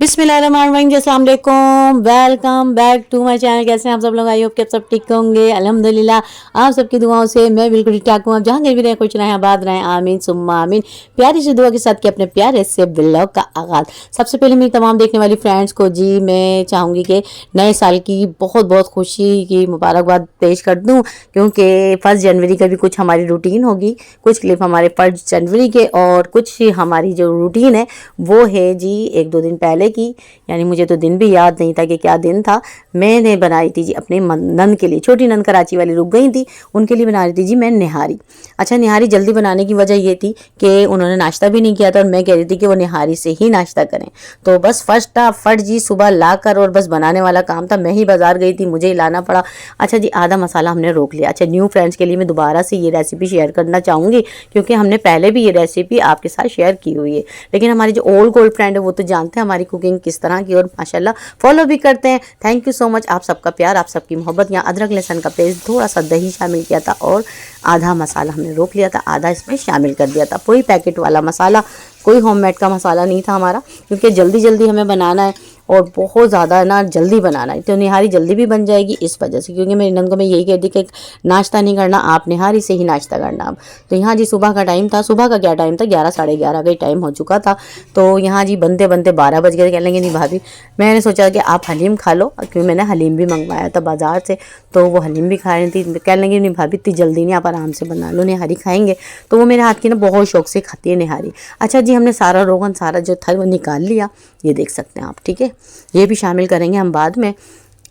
बिस्मिल्लाहिर्रहमानिर्रहीम, अस्सलाम वालेकुम, welcome back to my channel. कैसे हैं आप सब लोग? आई होप कि आप सब ठीक होंगे। अल्हम्दुलिल्लाह आप सबकी दुआओं से मैं बिल्कुल ठीक ठाक हूँ। आप जहाँ कहीं भी रहें, खुश रहें, आबाद रहें, आमीन सुम्मा आमीन। प्यारी सी दुआ के साथ कि अपने प्यारे से ब्लॉग का आगाज़। सबसे पहले मेरी तमाम देखने वाली फ्रेंड्स को जी मैं चाहूँगी कि नए साल की बहुत बहुत खुशी की मुबारकबाद पेश कर दूँ, क्योंकि 1 जनवरी का भी कुछ हमारी रूटीन होगी, कुछ क्लिप हमारे 1 जनवरी के और कुछ हमारी जो रूटीन है वो है जी 1-2 दिन पहले की। यानी मुझे तो दिन भी याद नहीं था कि क्या दिन था। मैंने बनाई थी जी अपने नंद के लिए, छोटी नंद कराची वाली रुक गई थी, उनके लिए बना रही थी जी मैं निहारी। अच्छा, निहारी जल्दी बनाने की वजह ये थी कि उन्होंने नाश्ता भी नहीं किया था और मैं कह रही थी कि वो निहारी से ही नाश्ता करें। तो बस फट जी सुबह ला कर और बस बनाने वाला काम था। मैं ही बाजार गई थी, मुझे ही लाना पड़ा। अच्छा जी, आधा मसाला हमने रोक लिया। अच्छा, न्यू फ्रेंड्स के लिए मैं दोबारा से ये रेसिपी शेयर करना चाहूँगी, क्योंकि हमने पहले भी ये रेसिपी आपके साथ शेयर की हुई है, लेकिन हमारी जो ओल्ड गोल्ड फ्रेंड है वो तो जानते हैं हमारी कुकिंग किस तरह की, और माशाल्लाह फॉलो भी करते हैं। थैंक यू सो मच, आप सबका प्यार, आप सबकी मोहब्बत। यहाँ अदरक लहसुन का पेस्ट, थोड़ा सा दही शामिल किया था और आधा मसाला हमने रोक लिया था, आधा इसमें शामिल कर दिया था। कोई पैकेट वाला मसाला, कोई होममेड का मसाला नहीं था हमारा, क्योंकि जल्दी जल्दी हमें बनाना है और बहुत ज़्यादा ना जल्दी बनाना है, तो निहारी जल्दी भी बन जाएगी इस वजह से। क्योंकि मेरी नंद को मैं यही कहती कि नाश्ता नहीं करना, आप निहारी से ही नाश्ता करना। अब तो यहाँ जी सुबह का टाइम था, सुबह का क्या टाइम था, 11 साढ़े 11 का ही टाइम हो चुका था। तो यहाँ जी बनते बनते 12 बज गए। कह लेंगे नहीं भाभी, मैंने सोचा कि आप हलीम खा लो, क्योंकि मैंने हलीम भी मंगवाया था बाज़ार से, तो वो हलीम भी खा रही थी। कह लेंगे नहीं भाभी इतनी जल्दी नहीं, आप आराम से बना लो, निहारी खाएंगे। तो वो मेरे हाथ की ना बहुत शौक से खाती है निहारी। अच्छा जी, हमने सारा रोगन सारा जो था वो निकाल लिया, ये देख सकते हैं आप, ठीक है। ये भी शामिल करेंगे हम बाद में।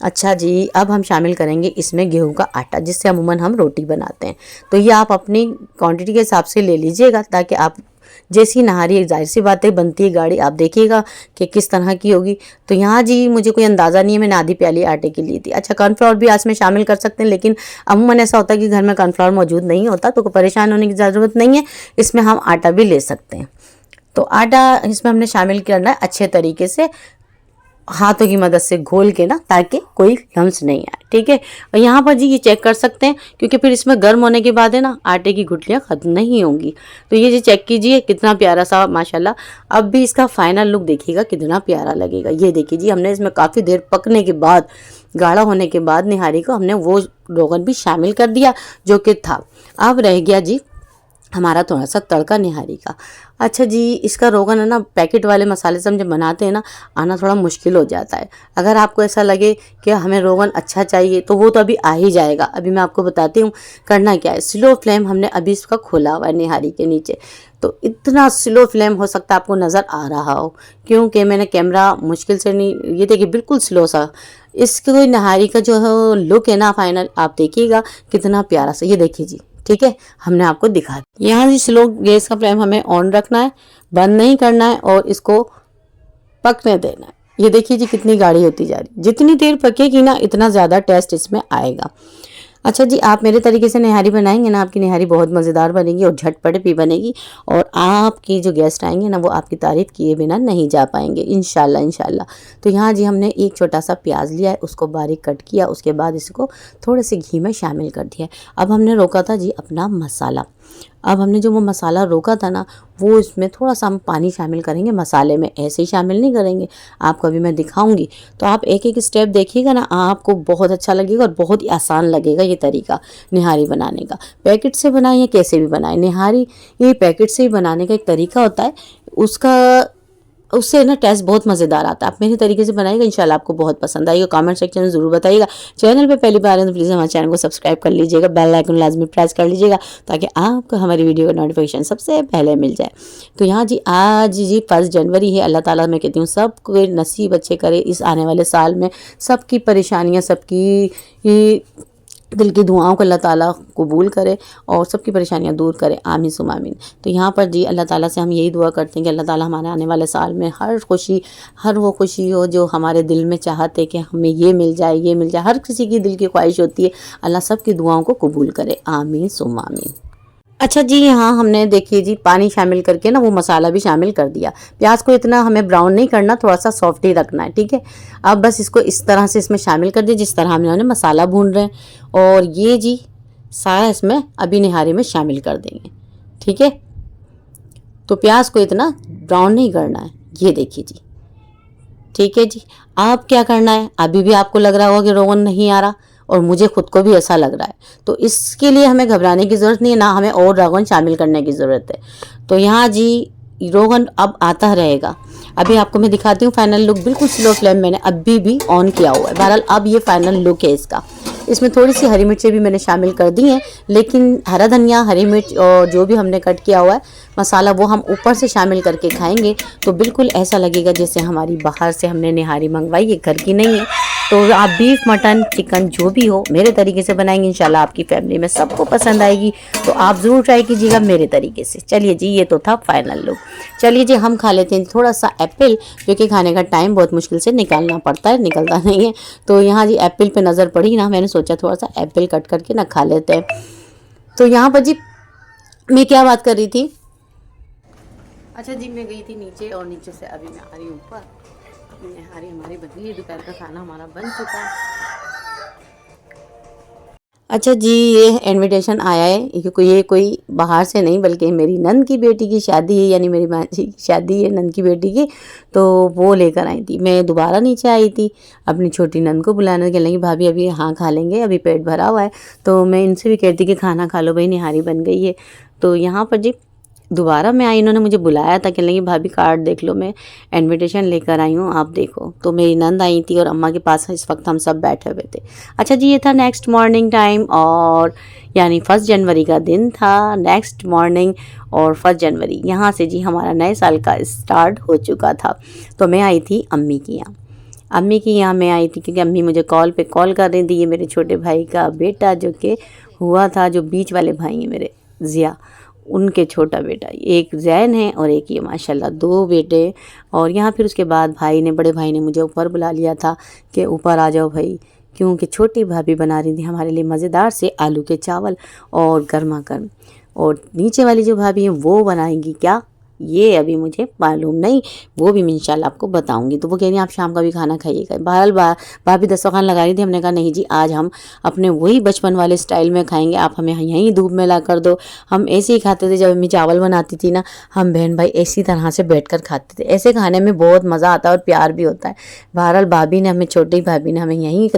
अच्छा जी, अब हम शामिल करेंगे इसमें गेहूं का आटा, जिससे अमूमन हम रोटी बनाते हैं। तो ये आप अपनी क्वांटिटी के हिसाब से ले लीजिएगा, ताकि आप जैसी नहारी, जाहिर सी बात है बनती है गाढ़ी, आप देखिएगा कि किस तरह की होगी। तो यहाँ जी मुझे कोई अंदाज़ा नहीं है, मैंने आधी प्याली आटे की ली थी। अच्छा, कॉर्नफ्लोर भी आज में शामिल कर सकते हैं, लेकिन अमूमन ऐसा होता है कि घर में कॉर्नफ्लोर मौजूद नहीं होता, तो परेशान होने की ज़रूरत नहीं है। इसमें हम आटा भी ले सकते हैं। तो आटा इसमें हमने शामिल करना है अच्छे तरीके से, हाथों की मदद से घोल के ना, ताकि कोई लम्स नहीं आए, ठीक है। और यहाँ पर जी ये चेक कर सकते हैं, क्योंकि फिर इसमें गर्म होने के बाद है ना आटे की गुठलियाँ ख़त्म नहीं होंगी। तो ये जी चेक कीजिए, कितना प्यारा सा माशाल्लाह। अब भी इसका फाइनल लुक देखिएगा कितना प्यारा लगेगा। ये देखिए जी, हमने इसमें काफ़ी देर पकने के बाद, गाढ़ा होने के बाद निहारी को हमने वो रोगन भी शामिल कर दिया जो कि था। अब रह गया जी हमारा थोड़ा सा तड़का निहारी का। अच्छा जी, इसका रोगन है ना पैकेट वाले मसाले से हम जब बनाते हैं ना, आना थोड़ा मुश्किल हो जाता है। अगर आपको ऐसा लगे कि हमें रोगन अच्छा चाहिए, तो वो तो अभी आ ही जाएगा। अभी मैं आपको बताती हूँ करना क्या है। स्लो फ्लेम हमने अभी इसका खोला हुआ है निहारी के नीचे, तो इतना स्लो फ्लेम हो सकता है आपको नज़र आ रहा हो, क्योंकि मैंने कैमरा मुश्किल से नहीं, ये देखिए बिल्कुल स्लो सा। इसकी निहारी का जो लुक है ना फाइनल, आप देखिएगा कितना प्यारा सा। ये देखिए जी, ठीक है, हमने आपको दिखा दिया। यहाँ से स्लो गैस का फ्लेम हमें ऑन रखना है, बंद नहीं करना है, और इसको पकने देना है। ये देखिए जी कितनी गाढ़ी होती जा रही, जितनी देर पकेगी ना इतना ज़्यादा टेस्ट इसमें आएगा। अच्छा जी, आप मेरे तरीके से निहारी बनाएंगे ना, आपकी निहारी बहुत मज़ेदार बनेगी और झटपट भी बनेगी, और आपकी जो गेस्ट आएंगे ना वो आपकी तारीफ़ किए बिना नहीं जा पाएंगे, इंशाल्लाह इंशाल्लाह। तो यहाँ जी हमने एक छोटा सा प्याज लिया है, उसको बारीक कट किया, उसके बाद इसको थोड़े से घी में शामिल कर दिया। अब हमने रोका था जी अपना मसाला। अब हमने जो वो मसाला रोका था ना, वो इसमें थोड़ा सा हम पानी शामिल करेंगे मसाले में, ऐसे ही शामिल नहीं करेंगे, आपको अभी मैं दिखाऊंगी। तो आप एक एक स्टेप देखिएगा ना, आपको बहुत अच्छा लगेगा और बहुत ही आसान लगेगा ये तरीका निहारी बनाने का। पैकेट से बनाएं या कैसे भी बनाएं, निहारी ये पैकेट से ही बनाने का एक तरीका होता है, उससे ना टेस्ट बहुत मज़ेदार आता है। आप मेरे तरीके से बनाइएगा, इंशाल्लाह आपको बहुत पसंद आएगा। कमेंट सेक्शन में ज़रूर बताइएगा। चैनल पे पहली बार है तो प्लीज़ हमारे चैनल को सब्सक्राइब कर लीजिएगा, बेल आइकन लाजमी प्रेस कर लीजिएगा, ताकि आपको हमारी वीडियो का नोटिफिकेशन सबसे पहले मिल जाए। तो यहाँ जी आज जी 1 जनवरी है। अल्लाह ताला मैं कहती हूँ सबको नसीब अच्छे करे इस आने वाले साल में, सबकी परेशानियाँ, सबकी दिल की दुआओं को अल्लाह ताला कबूल करे और सबकी परेशानियां दूर करे, आमीन सुम आमीन। तो यहाँ पर जी अल्लाह ताला से हम यही दुआ करते हैं कि अल्लाह ताला हमारे आने वाले साल में हर वो खुशी हो जो हमारे दिल में चाहते कि हमें ये मिल जाए, ये मिल जाए। हर किसी की दिल की ख्वाहिश होती है, अल्लाह सबकी दुआओं को कबूल करे, आमीन सुम आमीन। अच्छा जी, यहाँ हमने देखिए जी पानी शामिल करके ना वो मसाला भी शामिल कर दिया। प्याज को इतना हमें ब्राउन नहीं करना, थोड़ा सा सॉफ्ट ही रखना है, ठीक है। अब बस इसको इस तरह से इसमें शामिल कर दिया जिस तरह हमने मसाला भून रहे हैं, और ये जी सारा इसमें अभी निहारी में शामिल कर देंगे, ठीक है। तो प्याज को इतना ब्राउन नहीं करना है, ये देखिए जी, ठीक है जी। अब क्या करना है, अभी भी आपको लग रहा होगा कि रोगन नहीं आ रहा और मुझे खुद को भी ऐसा लग रहा है, तो इसके लिए हमें घबराने की ज़रूरत नहीं है, ना हमें और रोगन शामिल करने की ज़रूरत है। तो यहाँ जी रोगन अब आता रहेगा। अभी आपको मैं दिखाती हूँ फाइनल लुक। बिल्कुल स्लो फ्लेम मैंने अभी भी ऑन किया हुआ है। बहरहाल अब ये फाइनल लुक है इसका। इसमें थोड़ी सी हरी मिर्चें भी मैंने शामिल कर दी हैं, लेकिन हरा धनिया, हरी मिर्च और जो भी हमने कट किया हुआ है मसाला वो हम ऊपर से शामिल करके खाएंगे तो बिल्कुल ऐसा लगेगा जैसे हमारी बाहर से हमने निहारी मंगवाई है, घर की नहीं है। तो आप बीफ, मटन, चिकन जो भी हो मेरे तरीके से बनाएंगे, इंशाल्लाह आपकी फैमिली में सबको पसंद आएगी। तो आप ज़रूर ट्राई कीजिएगा मेरे तरीके से। चलिए जी, ये तो था फाइनल लुक। चलिए जी, हम खा लेते हैं थोड़ा सा एप्पल, जो कि खाने का टाइम बहुत मुश्किल से निकालना पड़ता है, निकलता नहीं है। तो यहाँ जी एप्पल पे नज़र पड़ी ना, मैंने सोचा थोड़ा सा एप्पल कट करके ना खा लेते हैं। तो यहाँ पर जी मैं क्या बात कर रही थी, अच्छा जी मैं गई थी नीचे और नीचे से अभी मैं आ रही हूँ ऊपर। अभी निहारी हमारी बन गई है, दोपहर का खाना हमारा बन चुका है। अच्छा जी, ये इनविटेशन आया है क्योंकि ये कोई बाहर से नहीं बल्कि मेरी नंद की बेटी की शादी है, यानी मेरी मांझी की शादी है नंद की बेटी की। तो वो लेकर आई थी। मैं दोबारा नीचे आई थी अपनी छोटी नंद को बुलाने के लिए, भाभी अभी हाँ खा लेंगे, अभी पेट भरा हुआ है। तो मैं इनसे भी कहती कि खाना खा लो भाई, निहारी बन गई है। तो यहाँ पर जी दोबारा मैं आई, इन्होंने मुझे बुलाया था कि नहीं भाभी कार्ड देख लो, मैं इनविटेशन लेकर आई हूँ आप देखो। तो मेरी नंद आई थी और अम्मा के पास इस वक्त हम सब बैठे हुए थे। अच्छा जी, ये था नेक्स्ट मॉर्निंग टाइम और यानी 1 जनवरी का दिन था। नेक्स्ट मॉर्निंग और 1 जनवरी यहाँ से जी हमारा नए साल का स्टार्ट हो चुका था। तो मैं आई थी अम्मी के यहाँ। अम्मी की यहाँ मैं आई थी क्योंकि अम्मी मुझे कॉल पे कॉल कर रही थी। ये मेरे छोटे भाई का बेटा जो कि हुआ था, जो बीच वाले भाई हैं मेरे ज़िया, उनके छोटा बेटा, एक जैन है और एक ये माशाल्लाह 2 बेटे। और यहाँ फिर उसके बाद भाई ने, बड़े भाई ने मुझे ऊपर बुला लिया था कि ऊपर आ जाओ भाई, क्योंकि छोटी भाभी बना रही थी हमारे लिए मज़ेदार से आलू के चावल और गर्मा गर्म। और नीचे वाली जो भाभी हैं वो बनाएंगी क्या, ये अभी मुझे मालूम नहीं, वो भी मैं इंशाल्लाह आपको बताऊंगी। तो वो कह रही हैं आप शाम का भी खाना खाइएगा। बहरहाल भाभी दस्तरखान लगा रही थी, हमने कहा नहीं जी आज हम अपने वही बचपन वाले स्टाइल में खाएंगे, आप हमें यहीं धूप में ला कर दो। हम ऐसे ही खाते थे, जब अम्मी चावल बनाती थी ना, हम बहन भाई इसी तरह से बैठ कर खाते थे। ऐसे खाने में बहुत मज़ा आता है और प्यार भी होता है। बहरहाल भाभी ने हमें, छोटी भाभी ने हमें यहीं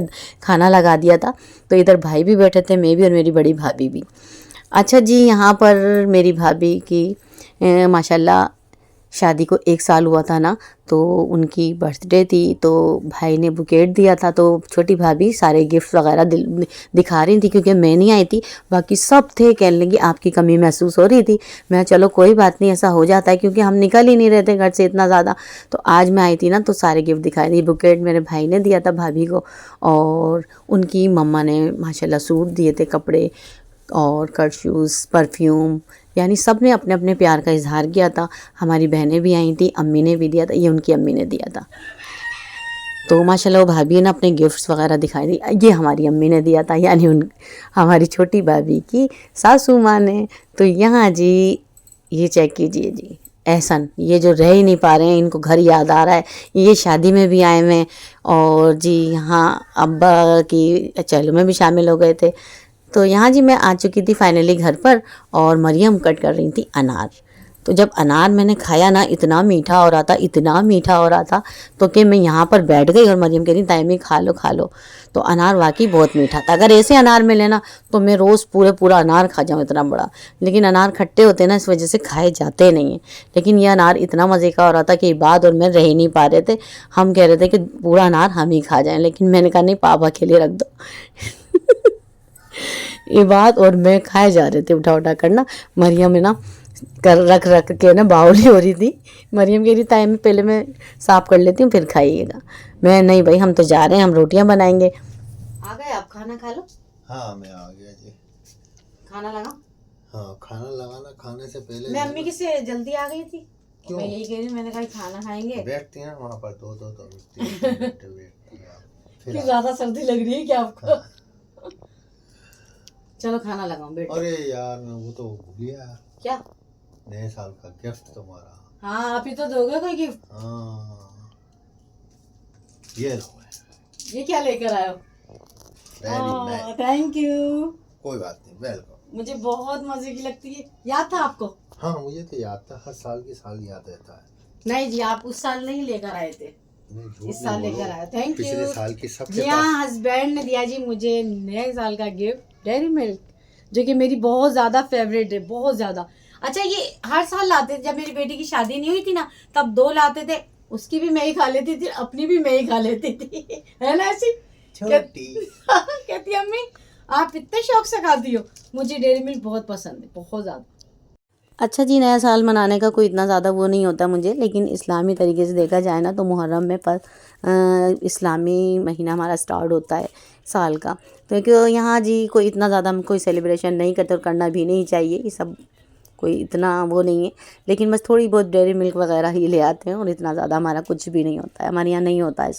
खाना लगा दिया था। तो इधर भाई भी बैठे थे, मैं भी और मेरी बड़ी भाभी भी। अच्छा जी, यहाँ पर मेरी भाभी की माशाल्लाह शादी को 1 साल हुआ था ना, तो उनकी बर्थडे थी, तो भाई ने बुकेट दिया था। तो छोटी भाभी सारे गिफ्ट वगैरह दिखा रही थी क्योंकि मैं नहीं आई थी, बाकी सब थे। कहने लगी आपकी कमी महसूस हो रही थी। मैं चलो कोई बात नहीं, ऐसा हो जाता है क्योंकि हम निकल ही नहीं रहे थे घर से इतना ज़्यादा। तो आज मैं आई थी ना, तो सारे गिफ्ट दिखाए थे। बुकेट मेरे भाई ने दिया था भाभी को, और उनकी मम्मा ने माशाल्लाह सूट दिए थे, कपड़े और कट शूज़, परफ्यूम, यानी सब ने अपने अपने प्यार का इजहार किया था। हमारी बहनें भी आई थी, अम्मी ने भी दिया था, ये उनकी अम्मी ने दिया था। तो माशाल्लाह वो भाभी ने अपने गिफ्ट्स वगैरह दिखाई दी, ये हमारी अम्मी ने दिया था, यानी हमारी छोटी भाभी की सासू माँ ने। तो यहाँ जी ये चेक कीजिए जी, एहसन, ये जो रह ही नहीं पा रहे हैं, इनको घर याद आ रहा है, ये शादी में भी आए हुए हैं। और जी यहाँ अब्बा की चहलों में भी शामिल हो गए थे। तो यहाँ जी मैं आ चुकी थी फाइनली घर पर, और मरियम कट कर रही थी अनार। तो जब अनार मैंने खाया ना, इतना मीठा हो रहा था, इतना मीठा हो रहा था, तो कि मैं यहाँ पर बैठ गई और मरियम कह रही तायमी खा लो खा लो। तो अनार वाकई बहुत मीठा था। अगर ऐसे अनार मिले ना तो मैं रोज़ पूरा अनार खा जाऊँ, इतना बड़ा। लेकिन अनार खट्टे होते हैं ना, इस वजह से खाए जाते नहीं हैं। लेकिन यह अनार इतना मज़े का हो रहा था कि बाद और मैं रह ही नहीं पा रहे थे। हम कह रहे थे कि पूरा अनार हम ही खा जाएँ, लेकिन मैंने कहा नहीं, पापा के लिए रख दो। ये बात और मैं खाए जा रहे थे उठा उठा करना। मरियम है ना कर रख रख के ना बाउली हो रही थी। मरियम कह रही टाइम पहले मैं साफ कर लेती हूँ फिर खाइएगा। मैं नहीं भाई, हम तो जा रहे हैं, हम रोटियां बनाएंगे। आ गए आप, खाना खा लो। हाँ मैं आ गया जी। खाना लगा? हाँ खाना लगाना, खाने से पहले मैं अम्मी की से जल्दी आ गई थी। क्यों? मैं यही कह रही, मैंने कहा खाना खाएंगे। बैठती हैं वहाँ पर दो फिर ज्यादा सर्दी लग रही है क्या आपको? चलो खाना लगाओ बेटा। अरे यार मैं वो तो भूल गया। क्या? नए साल का गिफ्ट तुम्हारा। हाँ आप ही तो दोगे कोई गिफ्ट। हाँ ये लो। ये क्या लेकर आए हो? Thank you. कोई बात नहीं, वेलकम। मुझे बहुत मजे की लगती है। याद था आपको? हाँ मुझे तो याद था, हर साल की साल याद रहता है। नहीं जी, आप उस साल नहीं लेकर आए थे। नहीं, झूठ इस नहीं साल बोलो। लेकर आया। थैंक पिछले यू साल की सबके जी पास हाँ, हस्बैंड ने दिया जी मुझे नए साल का गिफ्ट डेयरी मिल्क, जो कि मेरी बहुत ज़्यादा फेवरेट है, बहुत ज़्यादा। अच्छा, ये हर साल लाते थे, जब मेरी बेटी की शादी नहीं हुई थी ना, तब 2 लाते थे, उसकी भी मैं ही खा लेती थी, अपनी भी मैं ही खा लेती थी है ना ऐसी छोटी। कहती अम्मी आप इतने शौक से खाती हो। मुझे डेयरी मिल्क बहुत पसंद है, बहुत ज़्यादा। अच्छा जी, नया साल मनाने का कोई इतना ज़्यादा वो नहीं होता मुझे, लेकिन इस्लामी तरीके से देखा जाए ना तो मुहर्रम में इस्लामी महीना हमारा स्टार्ट होता है साल का। तो क्योंकि यहाँ जी कोई इतना ज़्यादा हम कोई सेलिब्रेशन नहीं करते और करना भी नहीं चाहिए, ये सब कोई इतना वो नहीं है। लेकिन बस थोड़ी बहुत डेयरी मिल्क वगैरह ही ले आते हैं और इतना ज़्यादा हमारा कुछ भी नहीं होता है, हमारे यहाँ नहीं होता है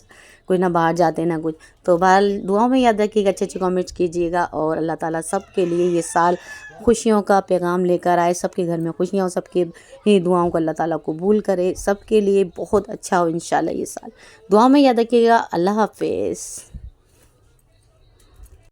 कोई, ना बाहर जाते ना कुछ। तो बहरहाल दुआओं में याद रखिएगा, अच्छे अच्छे कमेंट्स कीजिएगा और अल्लाह ताला सबके लिए ये साल खुशियों का पैगाम लेकर आए, सबके घर में खुशियाँ हो, सबके ही दुआओं को अल्लाह ताला कबूल करे, सबके लिए बहुत अच्छा हो इंशाल्लाह ये साल। दुआओं में याद रखिएगा। अल्लाह हाफिज़।